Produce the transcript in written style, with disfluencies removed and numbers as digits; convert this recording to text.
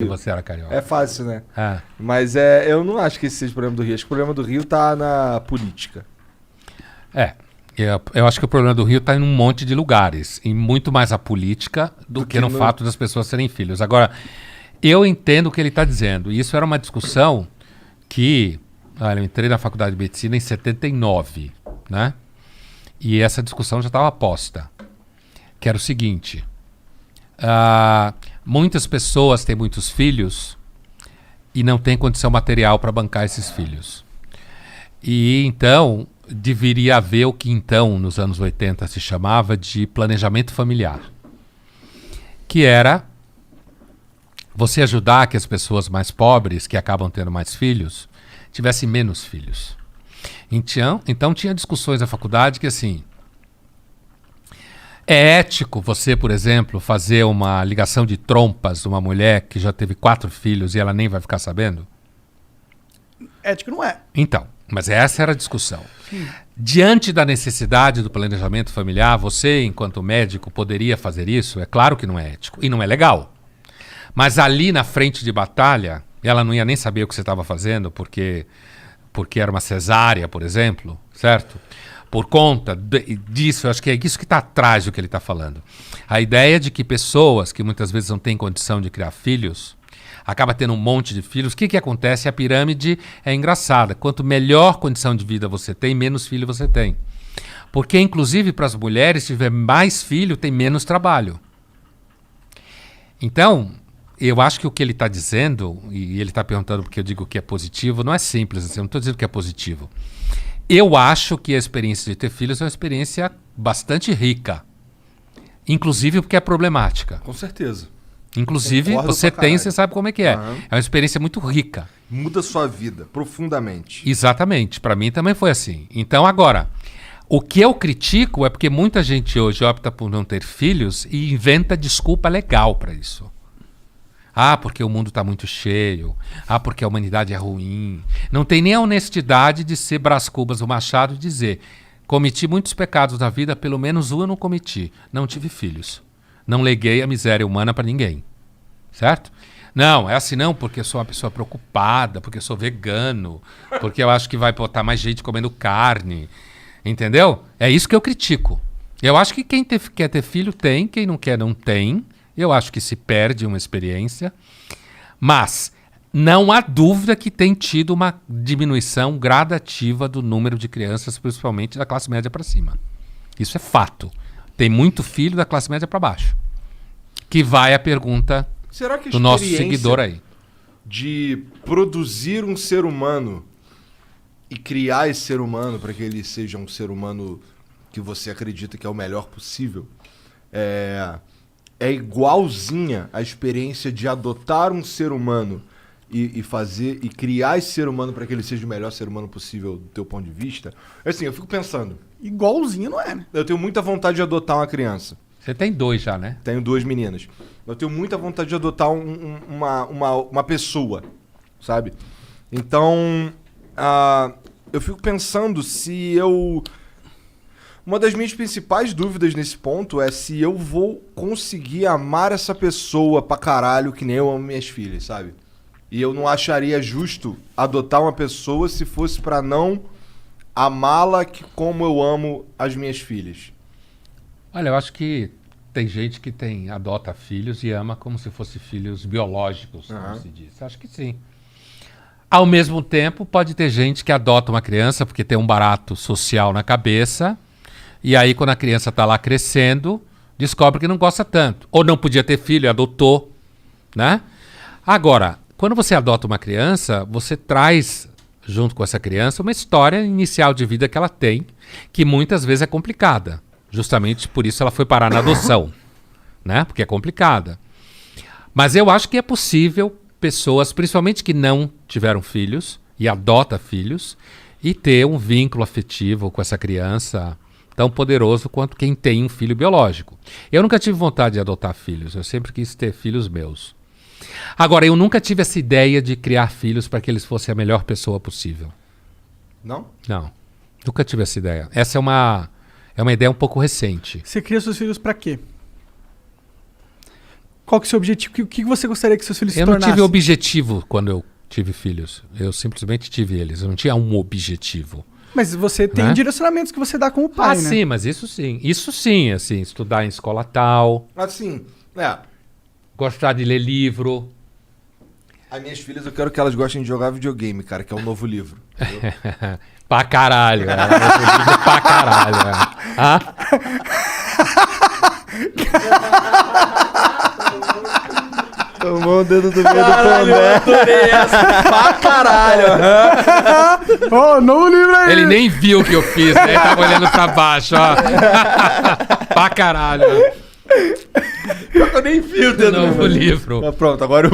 Que você era carioca. É fácil, né? É. Mas eu não acho que esse seja o problema do Rio. Acho que o problema do Rio tá na política. Eu acho que o problema do Rio está em um monte de lugares, em muito mais a política do que no fato das pessoas serem filhos. Agora, eu entendo o que ele está dizendo. E isso era uma discussão que... Olha, eu entrei na faculdade de medicina em 79, né? E essa discussão já estava posta. Que era o seguinte... muitas pessoas têm muitos filhos e não têm condição material para bancar esses filhos. E então deveria haver o que então, nos anos 80, se chamava de planejamento familiar. Que era você ajudar que as pessoas mais pobres, que acabam tendo mais filhos, tivessem menos filhos. Então tinha discussões na faculdade que assim... É ético você, por exemplo, fazer uma ligação de trompas de uma mulher que já teve 4 filhos e ela nem vai ficar sabendo? Ético não é. Então, mas essa era a discussão. Diante da necessidade do planejamento familiar, você, enquanto médico, poderia fazer isso? É claro que não é ético e não é legal. Mas ali na frente de batalha, ela não ia nem saber o que você estava fazendo, porque era uma cesárea, por exemplo, certo? Por conta disso, eu acho que é isso que está atrás do que ele está falando. A ideia de que pessoas que muitas vezes não têm condição de criar filhos, acaba tendo um monte de filhos. O que acontece? A pirâmide é engraçada. Quanto melhor condição de vida você tem, menos filho você tem. Porque, inclusive, para as mulheres, se tiver mais filho, tem menos trabalho. Então, eu acho que o que ele está dizendo, e ele está perguntando porque eu digo que é positivo, não é simples assim, eu não estou dizendo que é positivo. Eu acho que a experiência de ter filhos é uma experiência bastante rica. Inclusive porque é problemática. Com certeza. Inclusive, Concordo você pra tem, caralho. você sabe como é que é. Aham. É uma experiência muito rica. Muda sua vida profundamente. Exatamente. Para mim também foi assim. Então, agora, o que eu critico é porque muita gente hoje opta por não ter filhos e inventa desculpa legal para isso. Porque o mundo está muito cheio. Porque a humanidade é ruim. Não tem nem a honestidade de ser Brás Cubas, o Machado, e dizer: cometi muitos pecados na vida, pelo menos um eu não cometi. Não tive filhos. Não leguei a miséria humana para ninguém. Certo? Não, é assim não, porque eu sou uma pessoa preocupada, porque eu sou vegano, porque eu acho que vai botar mais gente comendo carne. Entendeu? É isso que eu critico. Eu acho que quem quer ter filho tem, quem não quer não tem. Eu acho que se perde uma experiência, mas não há dúvida que tem tido uma diminuição gradativa do número de crianças, principalmente da classe média para cima. Isso é fato. Tem muito filho da classe média para baixo. Que vai a pergunta Será que a do nosso experiência seguidor aí. de produzir um ser humano e criar esse ser humano para que ele seja um ser humano que você acredita que é o melhor possível, é igualzinha a experiência de adotar um ser humano e fazer e criar esse ser humano para que ele seja o melhor ser humano possível do teu ponto de vista? Assim, eu fico pensando, Igualzinho não é, né? eu tenho muita vontade de adotar uma criança. Você tem 2 já, né? Tenho 2 meninas. Eu tenho muita vontade de adotar uma pessoa, sabe? Então, eu fico pensando se eu... Uma das minhas principais dúvidas nesse ponto é se eu vou conseguir amar essa pessoa pra caralho que nem eu amo minhas filhas, sabe? E eu não acharia justo adotar uma pessoa se fosse pra não amá-la como eu amo as minhas filhas. Olha, eu acho que tem gente que adota filhos e ama como se fossem filhos biológicos, como se diz. Acho que sim. Ao mesmo tempo, pode ter gente que adota uma criança porque tem um barato social na cabeça, e aí quando a criança está lá crescendo, descobre que não gosta tanto. Ou não podia ter filho e adotou, né? Agora, quando você adota uma criança, você traz junto com essa criança uma história inicial de vida que ela tem, que muitas vezes é complicada. Justamente por isso ela foi parar na adoção, né? Porque é complicada. Mas eu acho que é possível pessoas, principalmente que não tiveram filhos e adota filhos, e ter um vínculo afetivo com essa criança tão poderoso quanto quem tem um filho biológico. Eu nunca tive vontade de adotar filhos, eu sempre quis ter filhos meus. Agora, eu nunca tive essa ideia de criar filhos para que eles fossem a melhor pessoa possível. Não? Não, nunca tive essa ideia. Essa é uma ideia um pouco recente. Você cria seus filhos pra quê? Qual que é o seu objetivo? O que você gostaria que seus filhos se Eu não tornassem? tive objetivo quando eu tive filhos. Eu simplesmente tive eles. Eu não tinha um objetivo. Mas você tem Né? direcionamentos que você dá como pai, né? Sim, mas isso sim. Isso sim, assim, estudar em escola tal, Assim, gostar de ler livro. as minhas filhas eu quero que elas gostem de jogar videogame, cara, que é o novo livro. Pra caralho. Pra caralho. Ah? Tomou o dedo do meio do Pondé. Adorei essa. Pra caralho. Ó, novo livro aí! Ele nem viu o que eu fiz, né? Ele tava olhando pra baixo, ó. Pra caralho. Eu nem vi o dedo Novo livro. Pronto, agora eu